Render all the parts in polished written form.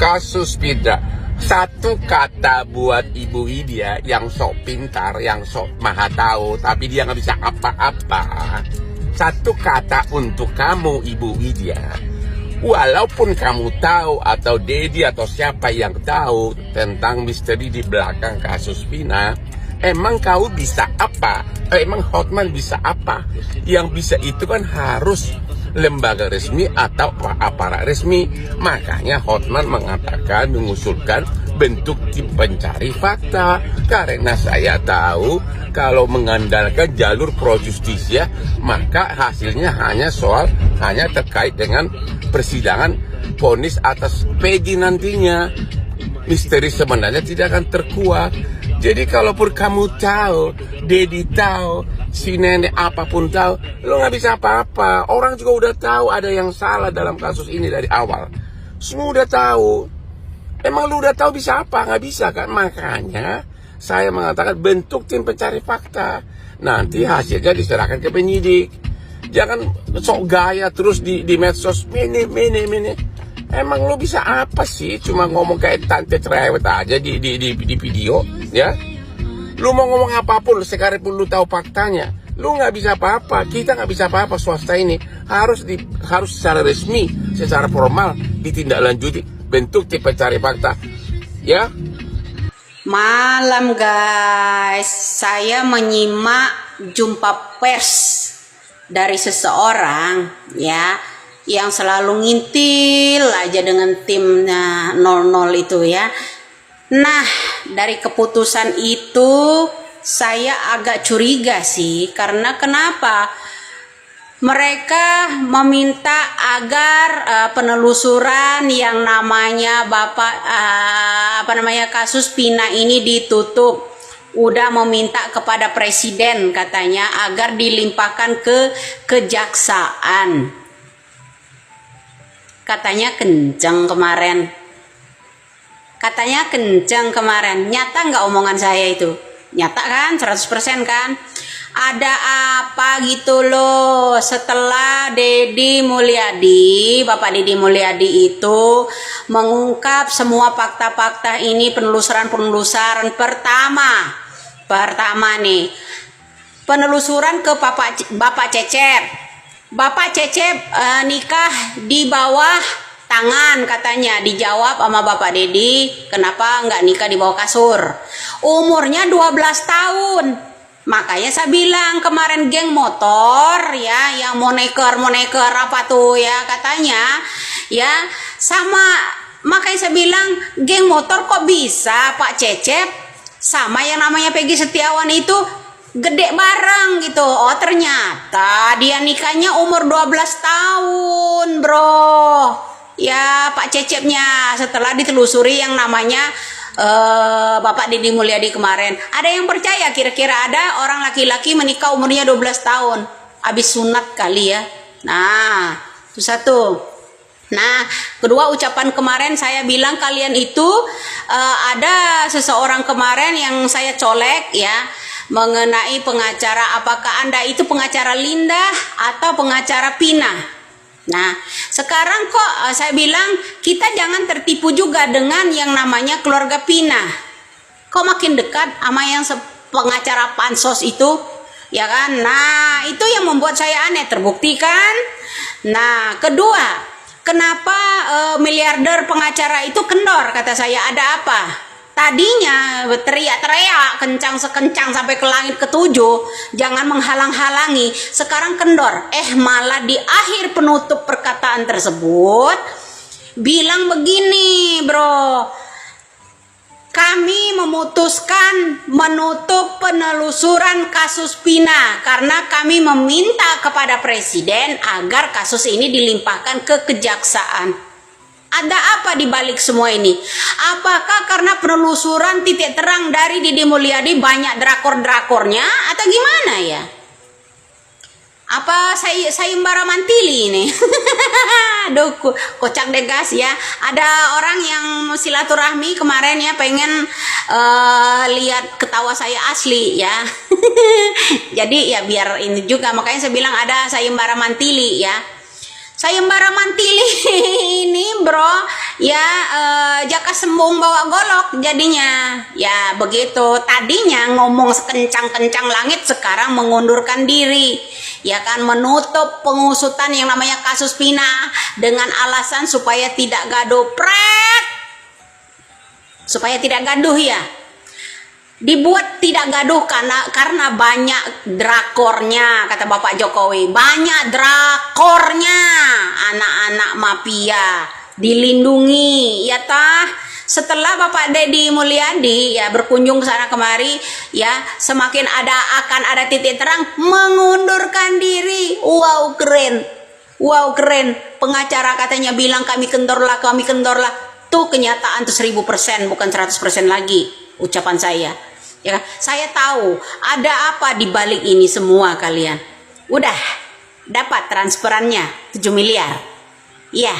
kasus Pidra. Satu kata buat Ibu Widya yang sok pintar, yang sok maha tahu, tapi dia nggak bisa apa-apa. Satu kata untuk kamu, Ibu Widya. Walaupun kamu tahu, atau Dedi atau siapa yang tahu tentang misteri di belakang kasus Vina, emang kau bisa apa? Emang Hotman bisa apa? Yang bisa itu kan harus lembaga resmi atau aparat resmi. Makanya Hotman mengatakan, mengusulkan bentuk tim pencari fakta. Karena saya tahu kalau mengandalkan jalur pro justisia, maka hasilnya hanya terkait dengan persidangan vonis atas Peggy nantinya. Misteri sebenarnya tidak akan terkuak. Jadi kalaupun kamu tahu, Dedi tahu, si nenek apapun tahu, lo nggak bisa apa-apa. Orang juga udah tahu ada yang salah dalam kasus ini dari awal. Semua udah tahu. Emang lu udah tahu bisa apa? Nggak bisa kan? Makanya saya mengatakan bentuk tim pencari fakta. Nanti hasilnya diserahkan ke penyidik. Jangan sok gaya terus di medsos. Mene. Emang lu bisa apa sih? Cuma ngomong kayak tante cerewet aja di video, ya? Lu mau ngomong apapun, sekalipun lu tahu faktanya, lu nggak bisa apa-apa. Kita nggak bisa apa-apa. Swasta ini harus secara resmi, secara formal ditindaklanjuti bentuk tim pencari fakta, ya? Malam guys, saya menyimak jumpa pers dari seseorang ya yang selalu ngintil aja dengan timnya 00 itu ya. Nah, dari keputusan itu saya agak curiga sih, karena kenapa? Mereka meminta agar penelusuran yang namanya kasus Vina ini ditutup. Udah meminta kepada presiden katanya agar dilimpahkan ke kejaksaan. Katanya kenceng kemarin. Nyata nggak omongan saya itu? Nyata kan? 100% kan? Ada apa gitu loh setelah Bapak Deddy Mulyadi itu mengungkap semua fakta-fakta ini, penelusuran pertama nih, penelusuran ke Bapak Cecep nikah di bawah tangan katanya. Dijawab sama Bapak Deddy, kenapa nggak nikah di bawah kasur? Umurnya 12 tahun. Makanya saya bilang kemarin geng motor ya, yang moneker apa tuh ya katanya ya, makanya saya bilang geng motor kok bisa Pak Cecep sama yang namanya Peggy Setiawan itu gede bareng gitu. Oh ternyata dia nikahnya umur 12 tahun bro ya Pak Cecepnya, setelah ditelusuri yang namanya Bapak Deddy Mulyadi kemarin. Ada yang percaya kira-kira ada orang laki-laki menikah umurnya 12 tahun habis sunat kali ya. Nah itu satu. Nah kedua, ucapan kemarin saya bilang kalian itu ada seseorang kemarin yang saya colek ya mengenai pengacara, apakah Anda itu pengacara Linda atau pengacara Vina. Nah sekarang kok saya bilang kita jangan tertipu juga dengan yang namanya keluarga Vina. Kok makin dekat sama yang pengacara pansos itu ya kan. Nah itu yang membuat saya aneh, terbukti kan. Nah kedua, kenapa miliarder pengacara itu kendor? Kata saya, ada apa? Tadinya teriak-teriak kencang sekencang sampai ke langit ketujuh, jangan menghalang-halangi. Sekarang kendor. Malah di akhir penutup perkataan tersebut bilang begini bro, kami memutuskan menutup penelusuran kasus Vina karena kami meminta kepada presiden agar kasus ini dilimpahkan ke kejaksaan. Ada apa di balik semua ini? Apakah karena penelusuran titik terang dari Deddy Mulyadi banyak drakor-drakornya atau gimana ya? Apa sayembara mantili ini? Aduh, kocak deh guys ya. Ada orang yang silaturahmi kemarin ya, pengen lihat ketawa saya asli ya. Jadi ya biar ini juga, makanya saya bilang ada sayembara mantili ya. sayembara mantili ini bro ya, jaka sembung bawa golok jadinya ya begitu. Tadinya ngomong sekencang-kencang langit, sekarang mengundurkan diri ya kan, menutup pengusutan yang namanya kasus Pina dengan alasan supaya tidak gaduh, supaya tidak gaduh ya. Dibuat tidak gaduh karena banyak drakornya, kata Bapak Jokowi. Banyak drakornya, anak-anak mafia dilindungi ya tah. Setelah Bapak Deddy Mulyadi ya berkunjung ke sana kemari ya, semakin akan ada titik terang, mengundurkan diri. Wow keren, wow keren. Pengacara katanya bilang kami kendorlah. Tuh kenyataan tuh 1000%, bukan 100% lagi ucapan saya. Ya, saya tahu ada apa di balik ini semua kalian. Udah dapat transferannya 7 miliar. Iya.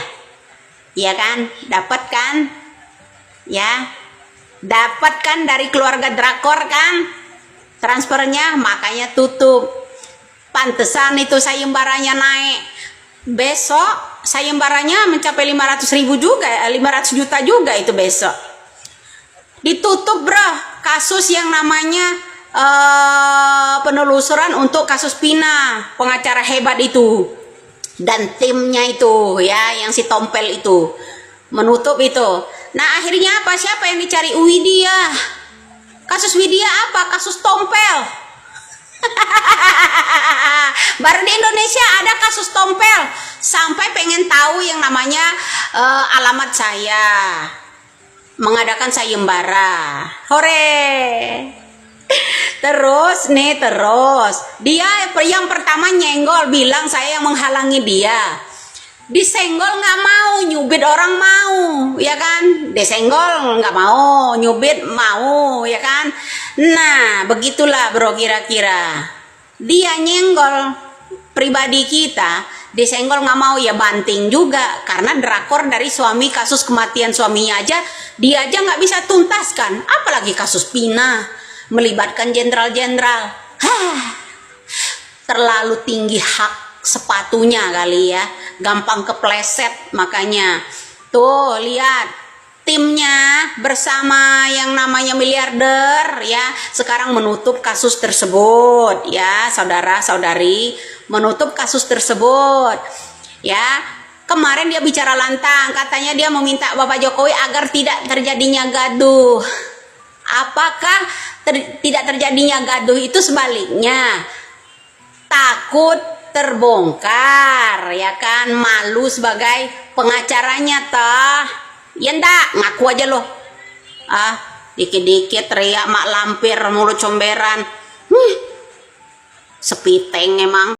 Iya kan? Dapat kan? Ya. Dapat kan dari keluarga drakor kan? Transfernya, makanya tutup. Pantesan itu sayembaranya naik. Besok sayembaranya mencapai 500 juta juga itu besok. Ditutup bro, kasus yang namanya penelusuran untuk kasus Pina, pengacara hebat itu dan timnya itu ya, yang si Tompel itu menutup itu. Nah akhirnya apa, siapa yang dicari? Widya. Kasus Widya apa? Kasus Tompel. Baru di Indonesia ada kasus Tompel, sampai pengen tahu yang namanya alamat saya, mengadakan sayembara. Hore. Terus dia yang pertama nyenggol, bilang saya yang menghalangi dia. Disenggol nggak mau, nyubit orang mau, ya kan? Disenggol nggak mau, nyubit mau, ya kan? Nah begitulah bro, kira-kira dia nyenggol pribadi kita, disenggol nggak mau ya banting juga, karena drakor dari suami, kasus kematian suaminya aja dia aja nggak bisa tuntaskan, apalagi kasus Pina melibatkan jenderal-jenderal. Terlalu tinggi hak sepatunya kali ya, gampang kepleset. Makanya tuh lihat timnya bersama yang namanya miliarder ya, sekarang menutup kasus tersebut ya, saudara-saudari, menutup kasus tersebut ya. Kemarin dia bicara lantang, katanya dia meminta Bapak Jokowi agar tidak terjadinya gaduh. Apakah tidak terjadinya gaduh itu sebaliknya? Takut terbongkar ya kan, malu sebagai pengacaranya tah. Ya ndak, ngaku aja loh. Dikit-dikit teriak mak lampir, mulut comberan. Sepiteng emang.